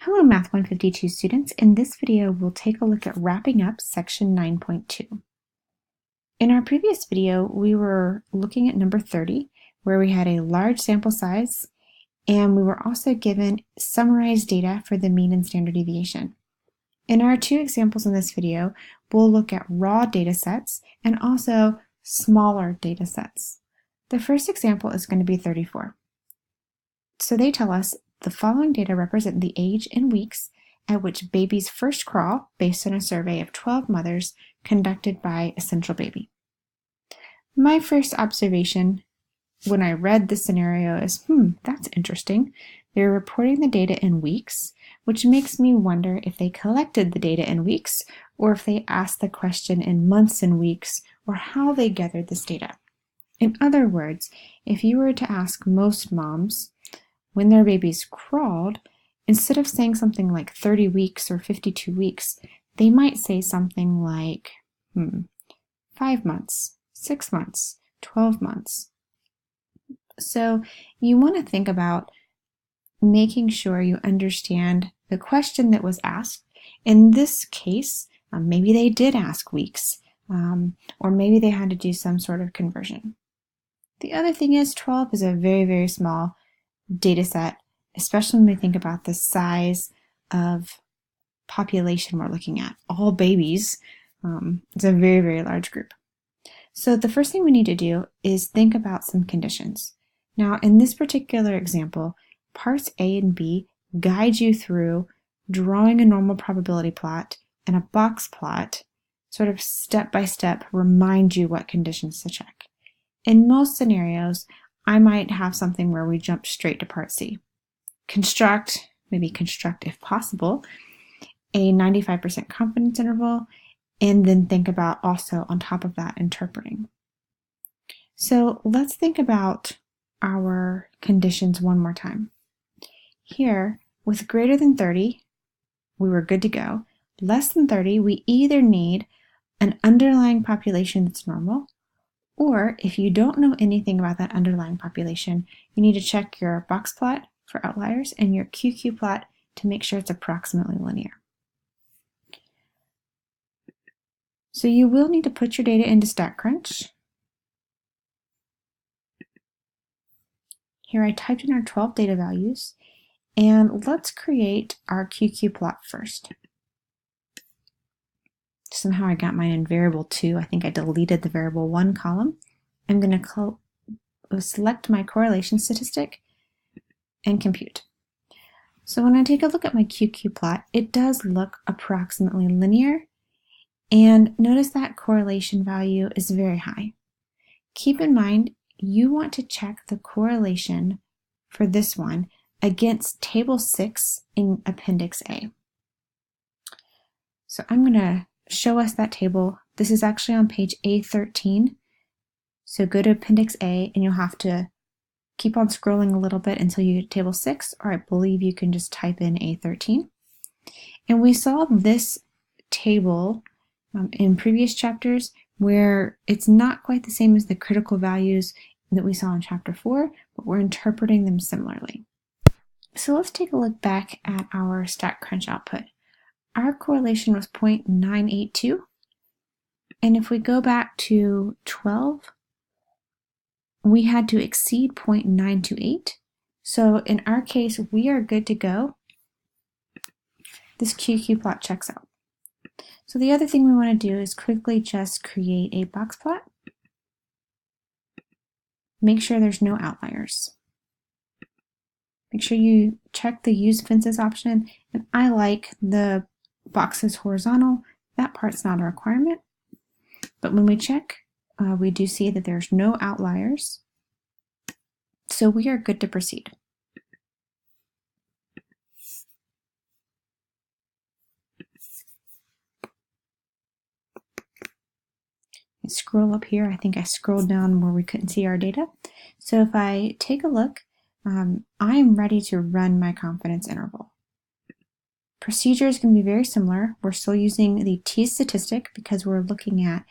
Hello Math 152 students. In this video, we'll take a look at wrapping up section 9.2. In our previous video, we were looking at number 30, where we had a large sample size, and we were also given summarized data for the mean and standard deviation. In our two examples in this video, we'll look at raw data sets and also smaller data sets. The first example is going to be 34. So they tell us the following data represent the age in weeks at which babies first crawl based on a survey of 12 mothers conducted by Essential Baby. My first observation when I read this scenario is, that's interesting. They're reporting the data in weeks, which makes me wonder if they collected the data in weeks or if they asked the question in months and weeks, or how they gathered this data. In other words, if you were to ask most moms when their babies crawled, instead of saying something like 30 weeks or 52 weeks, they might say something like 5 months, 6 months, 12 months. So you want to think about making sure you understand the question that was asked. In this case, maybe they did ask weeks, or maybe they had to do some sort of conversion. The other thing is 12 is a very, very small data set, especially when we think about the size of population we're looking at. All babies, it's a very, very large group. So the first thing we need to do is think about some conditions. Now, in this particular example, parts A and B guide you through drawing a normal probability plot and a box plot, sort of step by step, remind you what conditions to check. In most scenarios, I might have something where we jump straight to part C. Construct if possible, a 95% confidence interval, and then think about also on top of that interpreting. So let's think about our conditions one more time. Here, with greater than 30, we were good to go. Less than 30, we either need an underlying population that's normal, or if you don't know anything about that underlying population, you need to check your box plot for outliers and your QQ plot to make sure it's approximately linear. So you will need to put your data into StatCrunch. Here I typed in our 12 data values, and let's create our QQ plot first. Somehow I got mine in variable 2. I think I deleted the variable 1 column. I'm going to select my correlation statistic and compute. So when I take a look at my QQ plot, it does look approximately linear, and notice that correlation value is very high. Keep in mind, you want to check the correlation for this one against table 6 in Appendix A. So I'm going to show us that table. This is actually on page A13. So go to Appendix A and you'll have to keep on scrolling a little bit until you get to table 6, or I believe you can just type in A13. And we saw this table in previous chapters where it's not quite the same as the critical values that we saw in chapter 4, but we're interpreting them similarly. So let's take a look back at our StatCrunch output. Our correlation was 0.982, and if we go back to 12, we had to exceed 0.928. So in our case, we are good to go. This QQ plot checks out. So the other thing we want to do is quickly just create a box plot. Make sure there's no outliers. Make sure you check the use fences option, and I like the boxes horizontal. That part's not a requirement, but when we check, we do see that there's no outliers, so we are good to proceed. I scroll up here. I think I scrolled down where we couldn't see our data. So if I take a look, I am ready to run my confidence interval. Procedure is going to be very similar. We're still using the t-statistic because we're looking at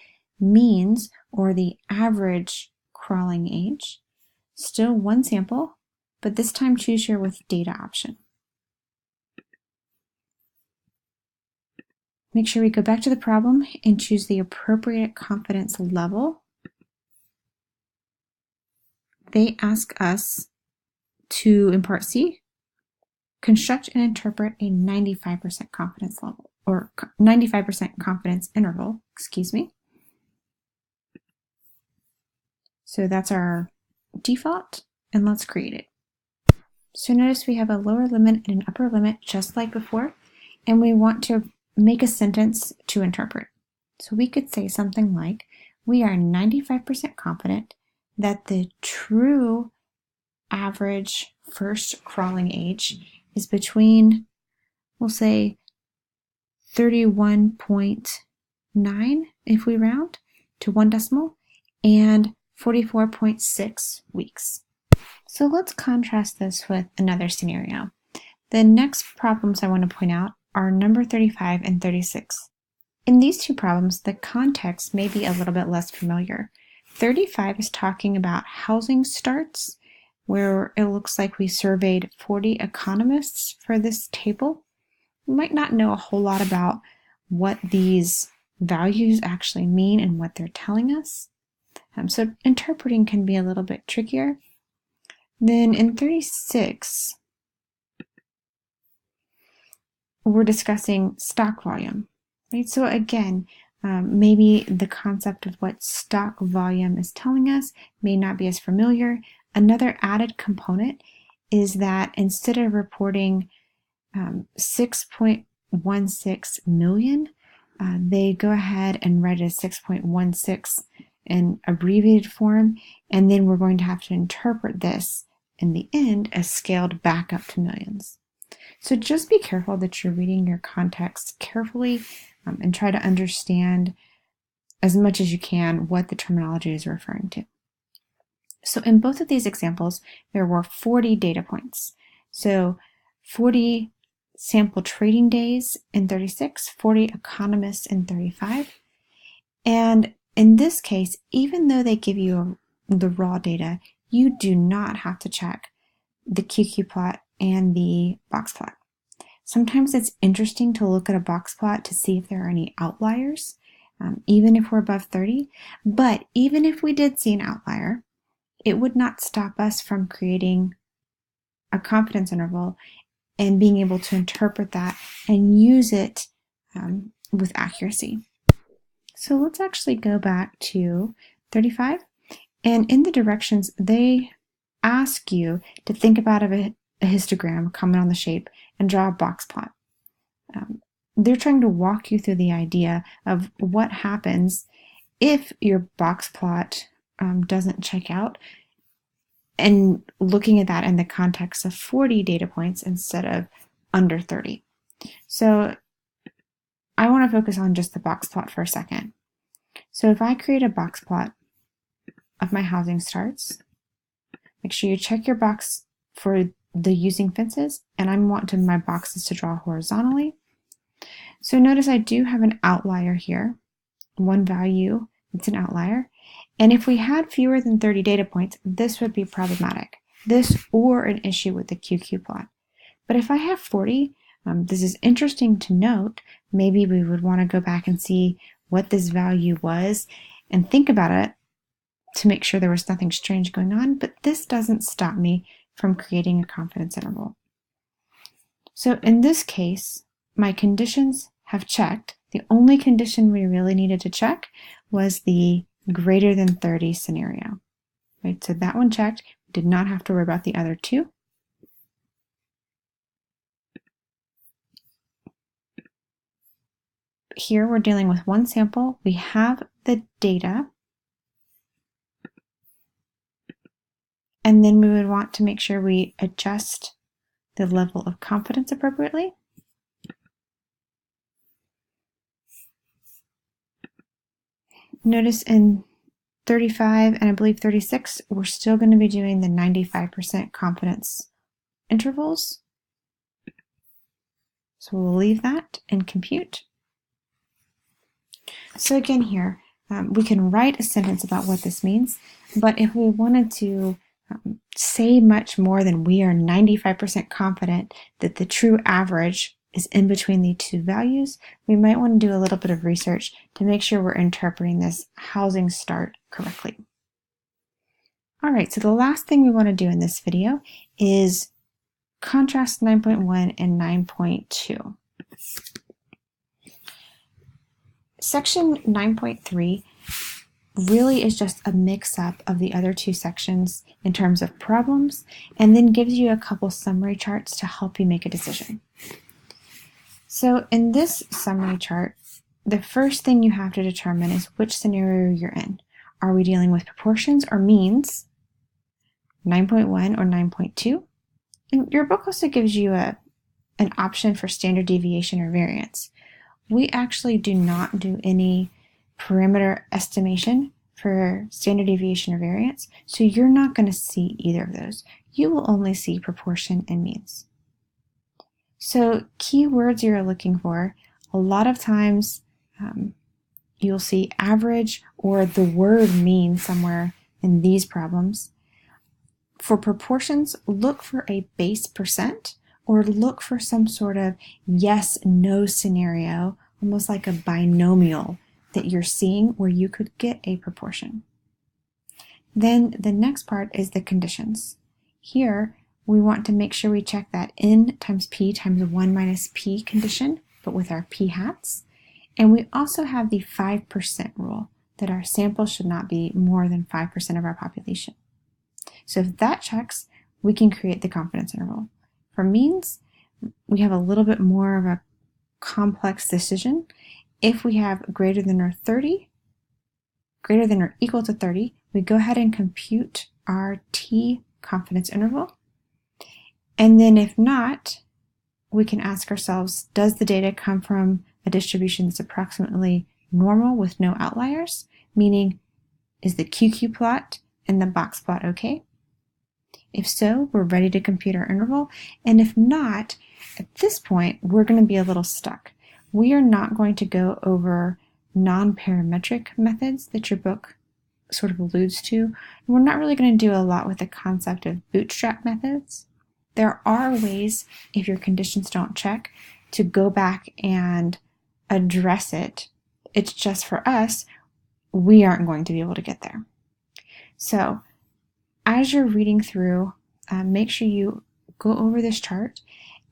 means, or the average crawling age. Still one sample, but this time choose your with data option. make sure we go back to the problem and choose the appropriate confidence level. They ask us to, in part C, construct and interpret a 95% confidence level, or 95% confidence interval, excuse me. So that's our default, and let's create it. So notice we have a lower limit and an upper limit just like before, and we want to make a sentence to interpret. So we could say something like, we are 95% confident that the true average first crawling age is between, we'll say 31.9 if we round to 1 decimal, and 44.6 weeks. So let's contrast this with another scenario. The next problems I want to point out are number 35 and 36. In these two problems, the context may be a little bit less familiar. 35 is talking about housing starts, where it looks like we surveyed 40 economists for this table. We might not know a whole lot about what these values actually mean and what they're telling us. So interpreting can be a little bit trickier. Then in 36, we're discussing stock volume, right? So again, maybe the concept of what stock volume is telling us may not be as familiar. Another added component is that instead of reporting 6.16 million, they go ahead and write a 6.16 in abbreviated form, and then we're going to have to interpret this in the end as scaled back up to millions. So just be careful that you're reading your context carefully and try to understand as much as you can what the terminology is referring to. So in both of these examples, there were 40 data points. So 40 sample trading days in 36, 40 economists in 35. And in this case, even though they give you the raw data, you do not have to check the QQ plot and the box plot. Sometimes it's interesting to look at a box plot to see if there are any outliers, even if we're above 30. But even if we did see an outlier, it would not stop us from creating a confidence interval and being able to interpret that and use it with accuracy. So let's actually go back to 35. And in the directions, they ask you to think about a histogram, comment on the shape, and draw a box plot. They're trying to walk you through the idea of what happens if your box plot doesn't check out, and looking at that in the context of 40 data points instead of under 30. So I want to focus on just the box plot for a second. So if I create a box plot of my housing starts, make sure you check your box for the using fences, and I want my boxes to draw horizontally. So notice I do have an outlier here, one value, it's an outlier. And if we had fewer than 30 data points, this would be problematic. This or an issue with the QQ plot. But if I have 40, this is interesting to note. Maybe we would want to go back and see what this value was and think about it to make sure there was nothing strange going on, but this doesn't stop me from creating a confidence interval. So in this case, my conditions have checked. The only condition we really needed to check was the greater than 30 scenario. Right? So that one checked. We did not have to worry about the other two. Here we're dealing with one sample. We have the data. And then we would want to make sure we adjust the level of confidence appropriately. Notice in 35 and I believe 36, we're still going to be doing the 95% confidence intervals. So we'll leave that and compute. So again here, we can write a sentence about what this means, but if we wanted to say much more than we are 95% confident that the true average is in between the two values, we might want to do a little bit of research to make sure we're interpreting this housing start correctly. All right, so the last thing we want to do in this video is contrast 9.1 and 9.2. Section 9.3 really is just a mix-up of the other two sections in terms of problems, and then gives you a couple summary charts to help you make a decision. So in this summary chart, the first thing you have to determine is which scenario you're in. Are we dealing with proportions or means, 9.1 or 9.2? And your book also gives you an option for standard deviation or variance. We actually do not do any parameter estimation for standard deviation or variance, so you're not going to see either of those. You will only see proportion and means. So keywords you're looking for, a lot of times you'll see average or the word mean somewhere in these problems. For proportions, look for a base percent or look for some sort of yes-no scenario, almost like a binomial that you're seeing where you could get a proportion. Then the next part is the conditions. Here, we want to make sure we check that n times p times 1 minus p condition, but with our p hats. And we also have the 5% rule, that our sample should not be more than 5% of our population. So if that checks, we can create the confidence interval. For means, we have a little bit more of a complex decision. If we have greater than or equal to 30, we go ahead and compute our t confidence interval. And then if not, we can ask ourselves, does the data come from a distribution that's approximately normal with no outliers? Meaning, is the QQ plot and the box plot okay? If so, we're ready to compute our interval. And if not, at this point, we're going to be a little stuck. We are not going to go over non-parametric methods that your book sort of alludes to. And we're not really going to do a lot with the concept of bootstrap methods. There are ways, if your conditions don't check, to go back and address it. It's just for us, we aren't going to be able to get there. So as you're reading through, make sure you go over this chart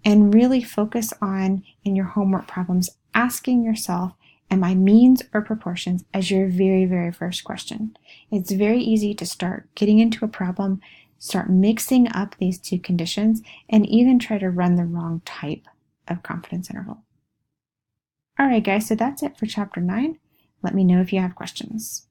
and really focus on, in your homework problems, asking yourself, am I means or proportions, as your very, very first question. It's very easy to start getting into a problem, start mixing up these two conditions, and even try to run the wrong type of confidence interval. All right, guys, so that's it for chapter 9. Let me know if you have questions.